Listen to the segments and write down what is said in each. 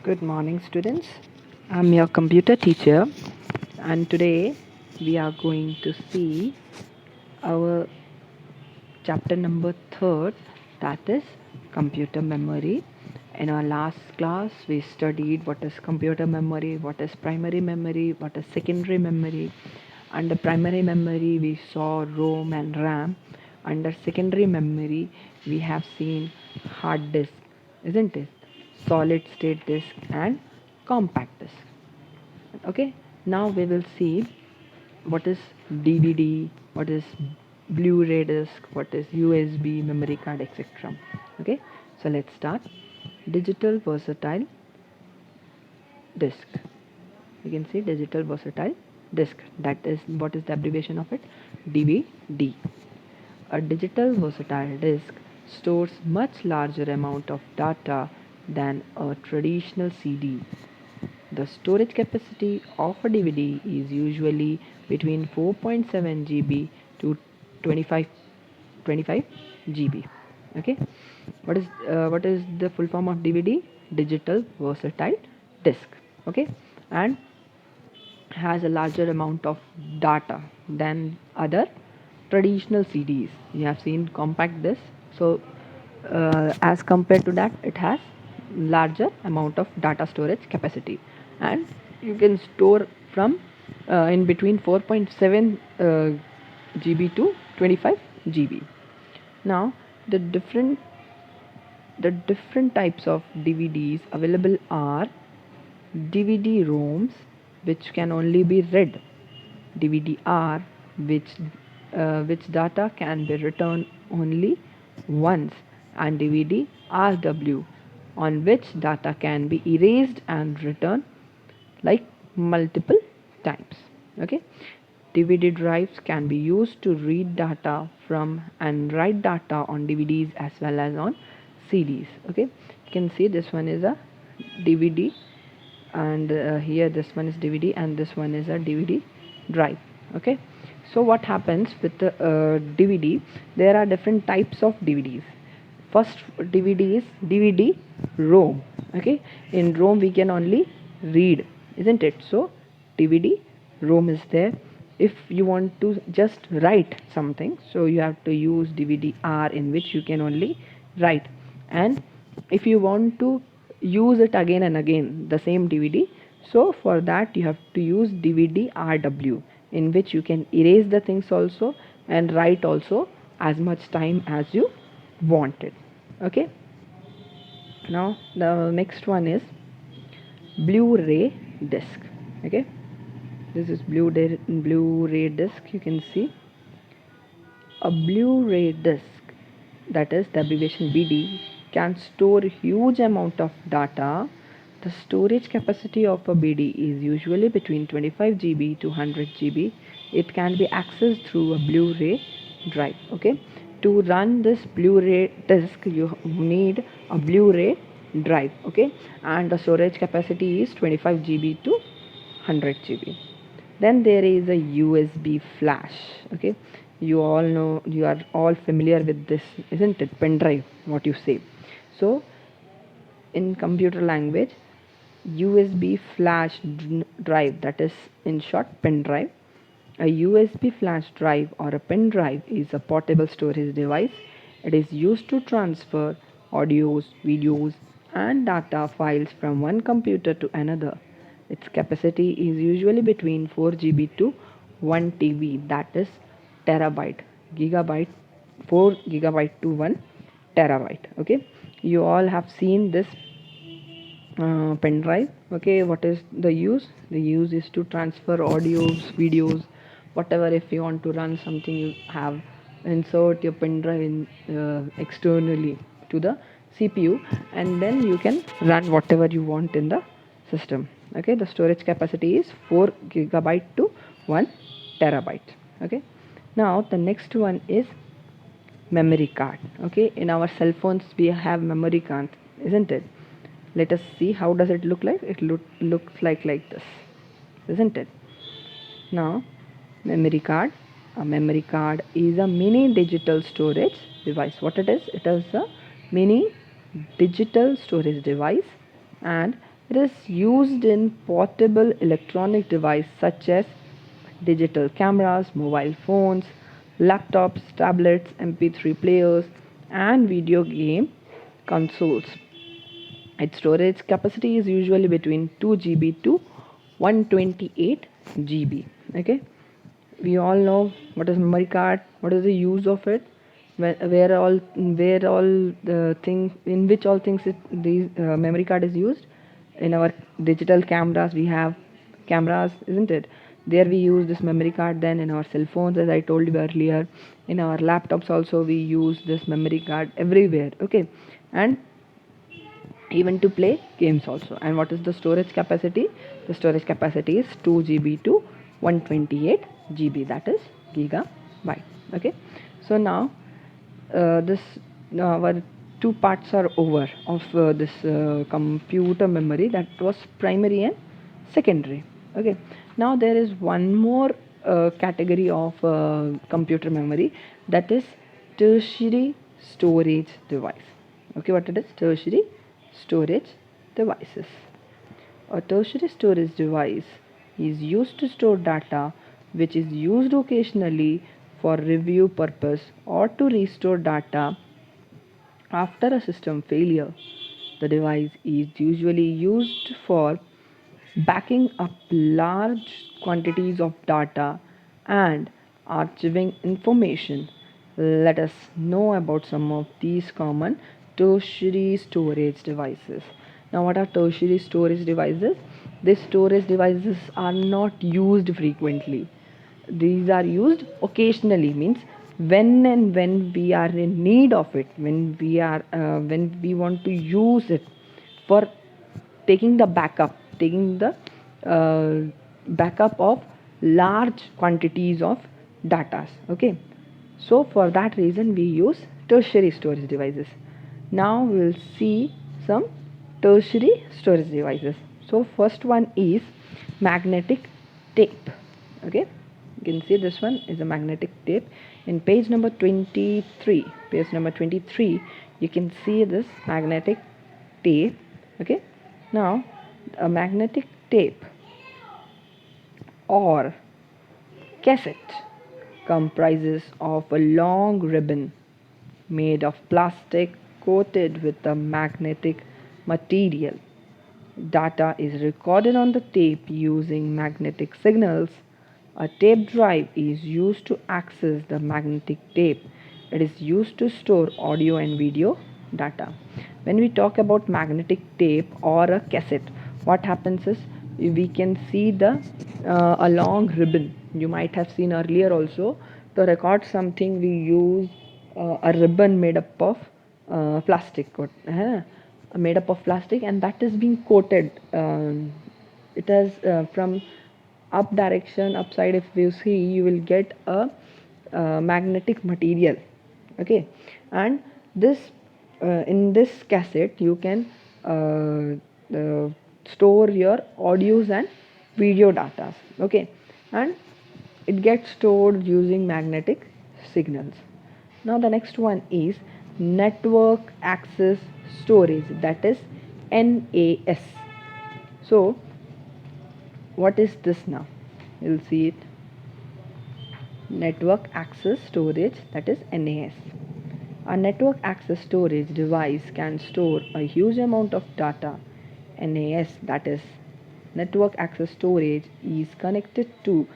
Good morning, students. I'm your computer teacher, and today we are going to see our chapter number third, that is computer memory. In our last class, we studied what is computer memory, what is primary memory, what is secondary memory. Under primary memory, we saw ROM and RAM. Under secondary memory, we have seen hard disk, isn't it? Solid state disk and compact disk. Okay, now we will see what is DVD, what is Blu-ray disc, what is USB, memory card, etc. Okay, so let's start. Digital versatile disk. You can see digital versatile disk. That is what is the abbreviation of it? DVD. A digital versatile disk stores much larger amount of data than a traditional CD. The storage capacity of a DVD is usually between 4.7 GB to 25 GB. Okay, what is the full form of DVD? Digital versatile disk. Okay, and has a larger amount of data than other traditional CDs. You have seen compact disc, so as compared to that, it has larger amount of data storage capacity, and you can store from in between 4.7 GB to 25 GB. Now the different types of DVDs available are DVD-ROMs, which can only be read, DVD-R, which data can be returned only once, and DVD-RW, on which data can be erased and returned like multiple times. Okay, DVD drives can be used to read data from and write data on DVDs as well as on CDs. Okay, you can see this one is a DVD, and here this one is DVD, and this one is a DVD drive. Okay, so what happens with the DVD? There are different types of DVDs. First DVD is DVD ROM. Okay, in ROM we can only read, isn't it? So DVD ROM is there. If you want to just write something, so you have to use DVD R, in which you can only write. And if you want to use it again and again, the same DVD, so for that you have to use DVD RW, in which you can erase the things also and write also as much time as you wanted. Okay, now the next one is Blu-ray disc. Okay, this is Blu-ray disc. You can see a Blu-ray disc, that is the abbreviation BD, can store huge amount of data. The storage capacity of a BD is usually between 25 GB to 100 GB. It can be accessed through a Blu-ray drive. Okay, to run this Blu-ray disc, you need a Blu-ray drive. Okay, and the storage capacity is 25 GB to 100 GB. Then there is a USB flash. Okay, you all know, you are all familiar with this, isn't it? Pen drive, what you say. So in computer language, USB flash drive, that is in short pen drive. A USB flash drive or a pen drive is a portable storage device. It is used to transfer audios, videos, and data files from one computer to another. Its capacity is usually between 4 GB to 1 TB, that is terabyte, gigabyte, 4 GB to 1 TB. Okay, you all have seen this pen drive. Okay, what is the use? The use is to transfer audios, videos, whatever. If you want to run something, you have insert your pen drive in externally to the CPU, and then you can run whatever you want in the system. Okay, the storage capacity is 4 GB to 1 TB. Okay, now the next one is memory card. Okay, in our cell phones we have memory card, isn't it? Let us see how does it look like. It looks like this, isn't it? Now memory card. A memory card is a mini digital storage device. What it is? It is a mini digital storage device, and It is used in portable electronic devices such as digital cameras, mobile phones, laptops, tablets, MP3 players, and video game consoles. Its storage capacity is usually between 2 GB to 128 GB. Okay, we all know what is memory card, what is the use of it, where all the things, in which all things these memory card is used. In our digital cameras we have cameras, isn't it? There we use this memory card. Then in our cell phones, as I told you earlier, in our laptops also we use this memory card everywhere. Okay, and even to play games also. And what is the storage capacity? The storage capacity is 2 GB to 128 GB, that is gigabyte. Okay, so now this our two parts are over of this computer memory, that was primary and secondary. Okay, now there is one more category of computer memory, that is tertiary storage device. Okay, what it is? Tertiary storage devices. A tertiary storage device is used to store data which is used occasionally for review purpose or to restore data after a system failure. The device is usually used for backing up large quantities of data and archiving information. Let us know about some of these common tertiary storage devices. Now, what are tertiary storage devices? These storage devices are not used frequently. These are used occasionally, means when we are in need of it, when we want to use it for taking the backup of large quantities of data. Okay, so for that reason we use tertiary storage devices. Now we'll see some tertiary storage devices. So first one is magnetic tape. Okay, you can see this one is a magnetic tape. In page number 23, you can see this magnetic tape. Okay, now a magnetic tape or cassette comprises of a long ribbon made of plastic coated with a magnetic material. Data is recorded on the tape using magnetic signals. A tape drive is used to access the magnetic tape. It is used to store audio and video data. When we talk about magnetic tape or a cassette, what happens is we can see a long ribbon. You might have seen earlier also, to record something we use a ribbon made up of plastic, made up of plastic, and that is being coated. It has from up direction, upside, if you see, you will get a magnetic material. Okay, and this in this cassette you can store your audios and video data. Okay, and it gets stored using magnetic signals. Now the next one is network access storage, that is NAS. So what is this now? You'll see it. Network access storage, that is NAS. A network access storage device can store a huge amount of data. NAS, that is network access storage, is connected to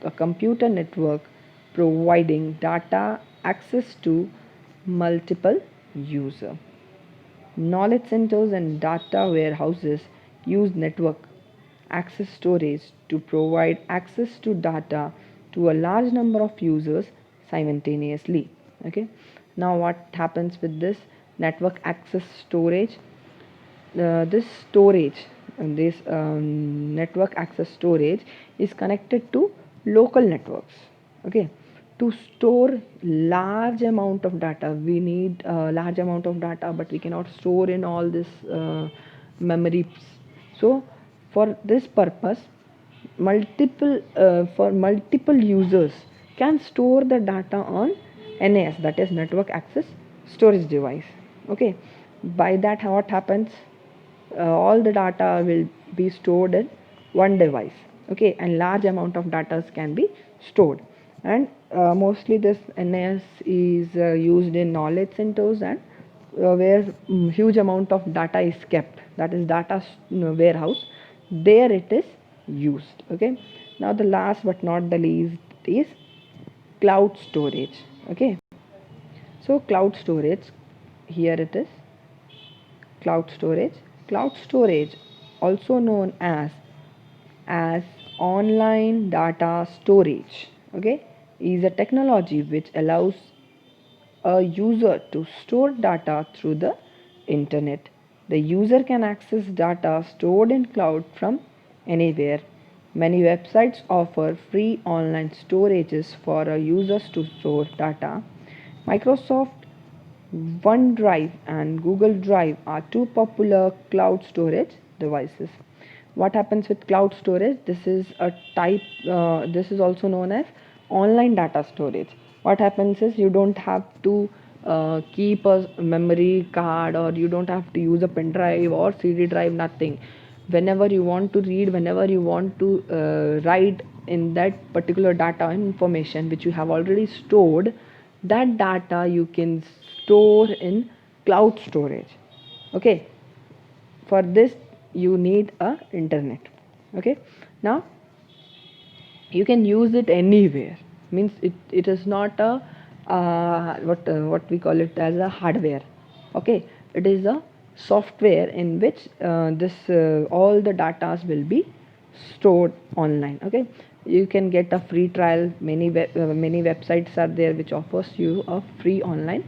a computer network providing data access to multiple users. Knowledge centers and data warehouses use network access storage to provide access to data to a large number of users simultaneously. Okay, now what happens with this network access storage? This storage and this network access storage is connected to local networks. Okay, to store large amount of data, we need a large amount of data, but we cannot store in all this memories. So for this purpose, multiple users can store the data on NAS, that is network access storage device. Okay, by that what happens? all the data will be stored in one device, okay, and large amount of data can be stored. And mostly this NAS is used in knowledge centers and where huge amount of data is kept, that is data warehouse, there it is used. Okay, now the last but not the least is cloud storage. Okay, so cloud storage, here it is, cloud storage. Cloud storage, also known as online data storage, okay, is a technology which allows a user to store data through the internet. The user can access data stored in cloud from anywhere. Many websites offer free online storages for users to store data. Microsoft OneDrive and Google Drive are two popular cloud storage devices. What happens with cloud storage? This is a type, this is also known as online data storage. What happens is you don't have to keep a memory card, or you don't have to use a pen drive or CD drive, nothing. Whenever you want to read, whenever you want to write in that particular data information which you have already stored, that data you can store in cloud storage. Okay, for this you need a internet. Okay, now you can use it anywhere, means it is not a what we call it as a hardware. Okay, it is a software in which this all the datas will be stored online. Okay, you can get a free trial. Many websites are there which offers you a free online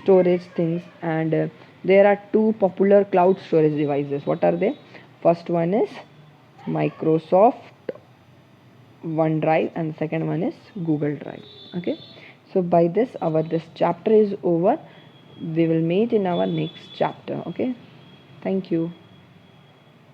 storage things. And there are two popular cloud storage devices. What are they? First one is Microsoft OneDrive and second one is Google Drive. Okay, so by this our this chapter is over. We will meet in our next chapter. Okay, thank you.